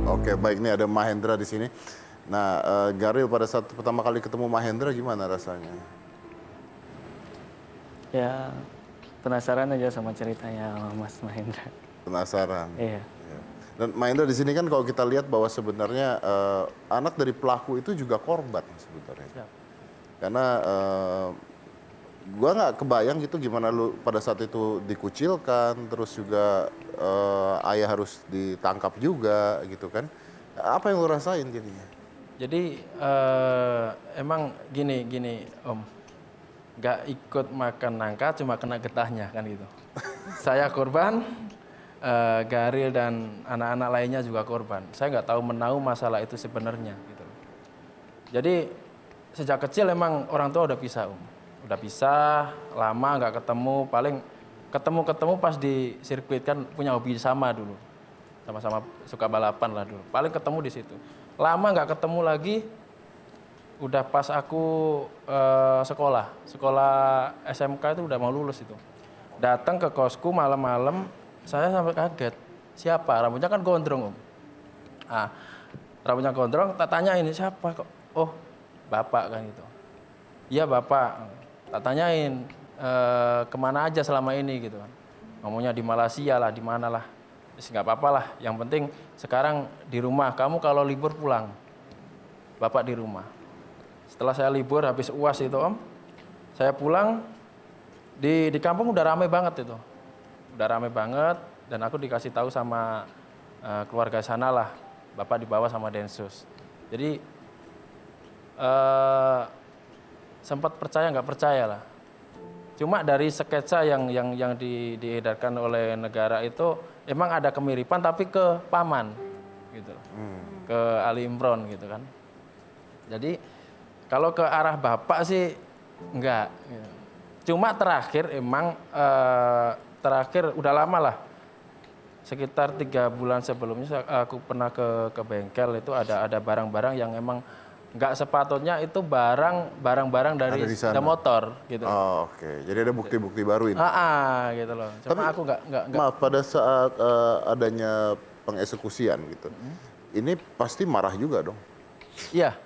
Oke, baik, nih ada Mahendra di sini. Nah, Garil pada saat pertama kali ketemu Mahendra gimana rasanya? Ya, penasaran aja sama ceritanya Mas Mahendra. Penasaran. Iya. Ya. Dan Mahendra di sini kan kalau kita lihat bahwa sebenarnya anak dari pelaku itu juga korban sebenarnya. Siap. Karena gua nggak kebayang gitu gimana lu pada saat itu dikucilkan, terus juga ayah harus ditangkap juga gitu kan. Apa yang lu rasain jadinya? Jadi emang gini Om, nggak ikut makan nangka cuma kena getahnya kan gitu. Saya korban, Garil dan anak-anak lainnya juga korban. Saya nggak tahu menahu masalah itu sebenarnya gitu. Jadi sejak kecil emang orang tua udah pisah Om, udah pisah lama nggak ketemu, paling ketemu pas di sirkuit kan punya hobi sama dulu, sama-sama suka balapan lah dulu, paling ketemu di situ. Lama nggak ketemu lagi, udah pas aku sekolah SMK itu udah mau lulus itu. Datang ke kosku malam-malam, saya sampai kaget. Siapa? Rambutnya kan gondrong Om. Ah, rambutnya gondrong, tak tanya ini siapa kok? Oh, bapak kan gitu. Iya bapak. Tak tanyain kemana aja selama ini gitu kan. Ngomongnya di Malaysia lah, di mana lah. Nggak apa-apa lah. Yang penting sekarang di rumah. Kamu kalau libur pulang, bapak di rumah. Setelah saya libur habis UAS itu Om, saya pulang di kampung udah ramai banget itu, udah ramai banget dan aku dikasih tahu sama keluarga sana lah, bapak dibawa sama Densus. Jadi sempat percaya nggak percaya lah. Cuma dari sketsa yang diedarkan oleh negara itu emang ada kemiripan tapi ke paman gitu, ke Ali Imron gitu kan. Jadi kalau ke arah bapak sih enggak. Cuma terakhir emang terakhir udah lama lah. Sekitar 3 bulan sebelumnya aku pernah ke bengkel itu ada barang-barang yang emang nggak sepatutnya itu barang-barang dari sepeda motor gitu. Oh, oke. Jadi ada bukti-bukti baru ini. Gitu loh. Cuma aku nggak. Maaf, pada saat adanya pengeksekusian gitu, ini pasti marah juga dong. Iya.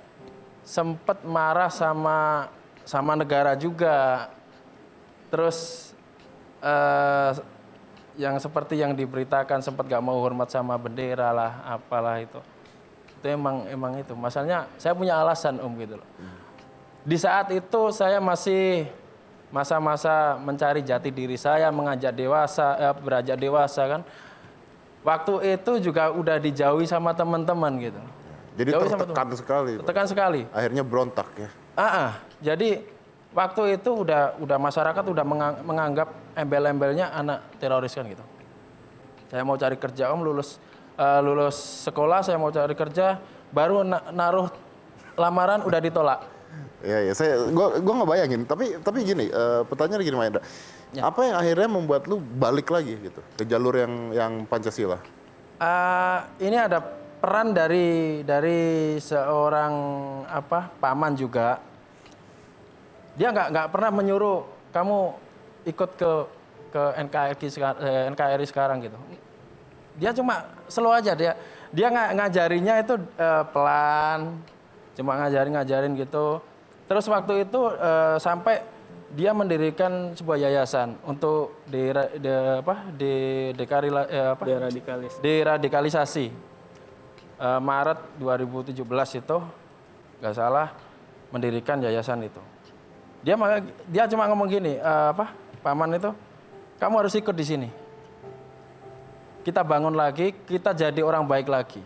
Sempat marah sama negara juga. Terus yang seperti yang diberitakan sempat gak mau hormat sama bendera lah, apalah itu. Itu emang itu. Masalahnya saya punya alasan Om gitu loh. Di saat itu saya masih masa-masa mencari jati diri saya, beranjak dewasa kan. Waktu itu juga udah dijauhi sama teman-teman gitu. Jadi tertekan sekali. Tertekan sekali. Akhirnya berontak ya. Jadi waktu itu udah masyarakat udah menganggap embel-embelnya anak teroris kan gitu. Saya mau cari kerja Om, lulus sekolah saya mau cari kerja, baru naruh lamaran udah ditolak. Ya, gua nggak bayangin. Tapi gini, pertanyaan gini Mahendra. Ya. Apa yang akhirnya membuat lu balik lagi gitu ke jalur yang Pancasila? Ini ada peran dari seorang paman juga. Dia nggak pernah menyuruh kamu ikut ke NKRI sekarang gitu. Dia cuma slow aja, dia ngajarinya itu pelan, cuma ngajarin gitu. Terus waktu itu sampai dia mendirikan sebuah yayasan untuk deradikalisasi. Maret 2017 itu nggak salah mendirikan yayasan itu. Dia cuma ngomong gini, paman itu, kamu harus ikut di sini. Kita bangun lagi, kita jadi orang baik lagi.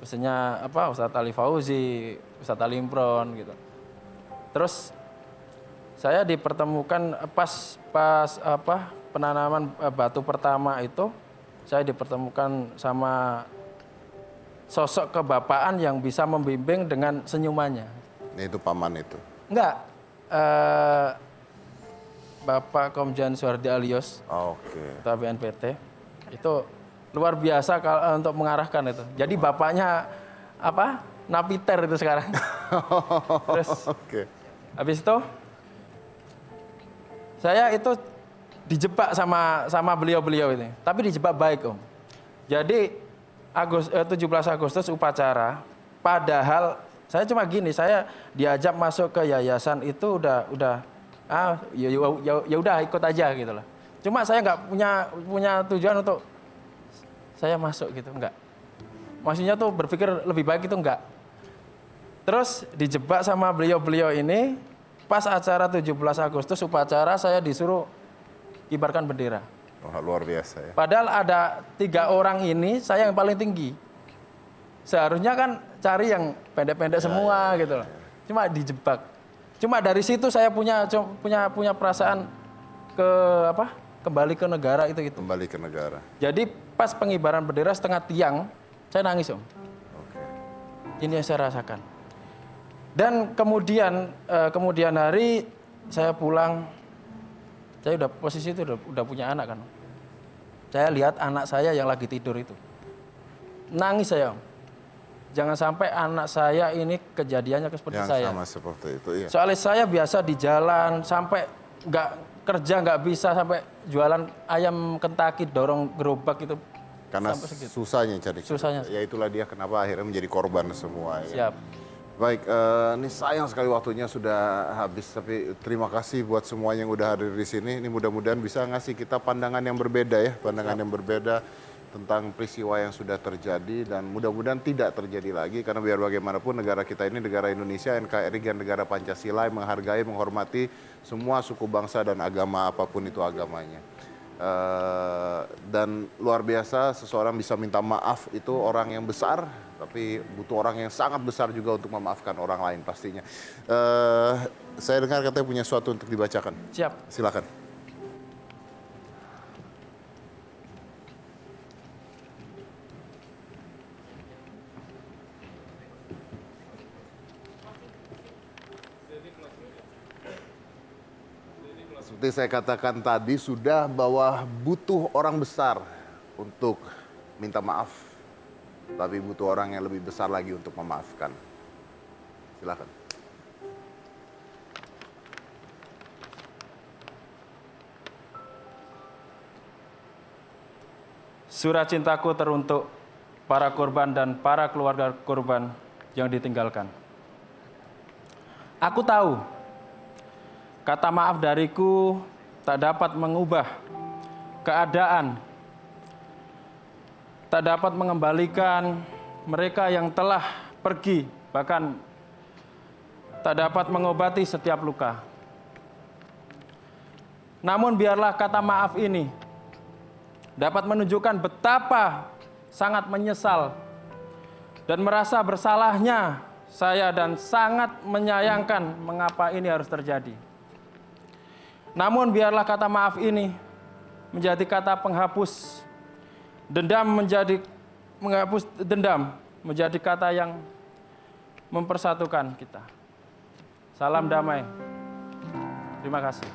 Maksudnya Ustadz Ali Fauzi, Ustadz Ali Imron gitu. Terus saya dipertemukan pas penanaman batu pertama itu, saya dipertemukan sama sosok kebapaan yang bisa membimbing dengan senyumannya. Itu paman itu? Enggak. Bapak Komjen Suhardi Alyos, Ketua BNPT, itu luar biasa untuk mengarahkan itu. Jadi bapaknya napiter itu sekarang. Terus habis itu saya itu dijebak sama beliau-beliau ini. Tapi dijebak baik Om. Jadi 17 Agustus upacara, padahal saya cuma gini, saya diajak masuk ke yayasan itu udah ya udah ikut aja gitu loh. Cuma saya nggak punya tujuan untuk saya masuk gitu, enggak. Maksudnya tuh berpikir lebih baik itu enggak. Terus dijebak sama beliau-beliau ini, pas acara 17 Agustus upacara saya disuruh kibarkan bendera. Wah, luar biasa ya. Padahal ada 3 orang ini, saya yang paling tinggi. Seharusnya kan cari yang pendek-pendek semua gitu loh. Cuma dijebak. Cuma dari situ saya punya perasaan kembali ke negara itu gitu. Kembali ke negara. Jadi pas pengibaran bendera setengah tiang, saya nangis Om. Oke. Ini yang saya rasakan. Dan kemudian hari saya pulang, saya udah posisi itu udah punya anak kan. Saya lihat anak saya yang lagi tidur itu. Nangis saya Om. Jangan sampai anak saya ini kejadiannya seperti Yang saya. sama seperti itu, iya. Soalnya saya biasa di jalan sampai nggak kerja nggak bisa, sampai jualan ayam Kentucky dorong gerobak itu. Karena sampai segitu. susahnya cari. Susahnya. Ya itulah dia kenapa akhirnya menjadi korban semua. Ya. Siap. Baik, ini sayang sekali waktunya sudah habis. Tapi terima kasih buat semuanya yang udah hadir di sini. Ini mudah-mudahan bisa ngasih kita pandangan yang berbeda ya. Pandangan yang berbeda tentang peristiwa yang sudah terjadi. Dan mudah-mudahan tidak terjadi lagi. Karena biar bagaimanapun negara kita ini negara Indonesia, NKRI dan negara Pancasila yang menghargai, menghormati semua suku bangsa dan agama apapun itu agamanya. Dan luar biasa seseorang bisa minta maaf itu orang yang besar, tapi butuh orang yang sangat besar juga untuk memaafkan orang lain pastinya. Saya dengar katanya punya sesuatu untuk dibacakan. Siap. Silakan. Seperti saya katakan tadi sudah bahwa butuh orang besar untuk minta maaf, tapi butuh orang yang lebih besar lagi untuk memaafkan. Silakan. Surat cintaku teruntuk para korban dan para keluarga korban yang ditinggalkan. Aku tahu kata maaf dariku tak dapat mengubah keadaan, tak dapat mengembalikan mereka yang telah pergi, bahkan tak dapat mengobati setiap luka. Namun biarlah kata maaf ini dapat menunjukkan betapa sangat menyesal dan merasa bersalahnya saya dan sangat menyayangkan mengapa ini harus terjadi. Namun biarlah kata maaf ini menjadi kata penghapus dendam, menjadi kata yang mempersatukan kita. Salam damai. Terima kasih.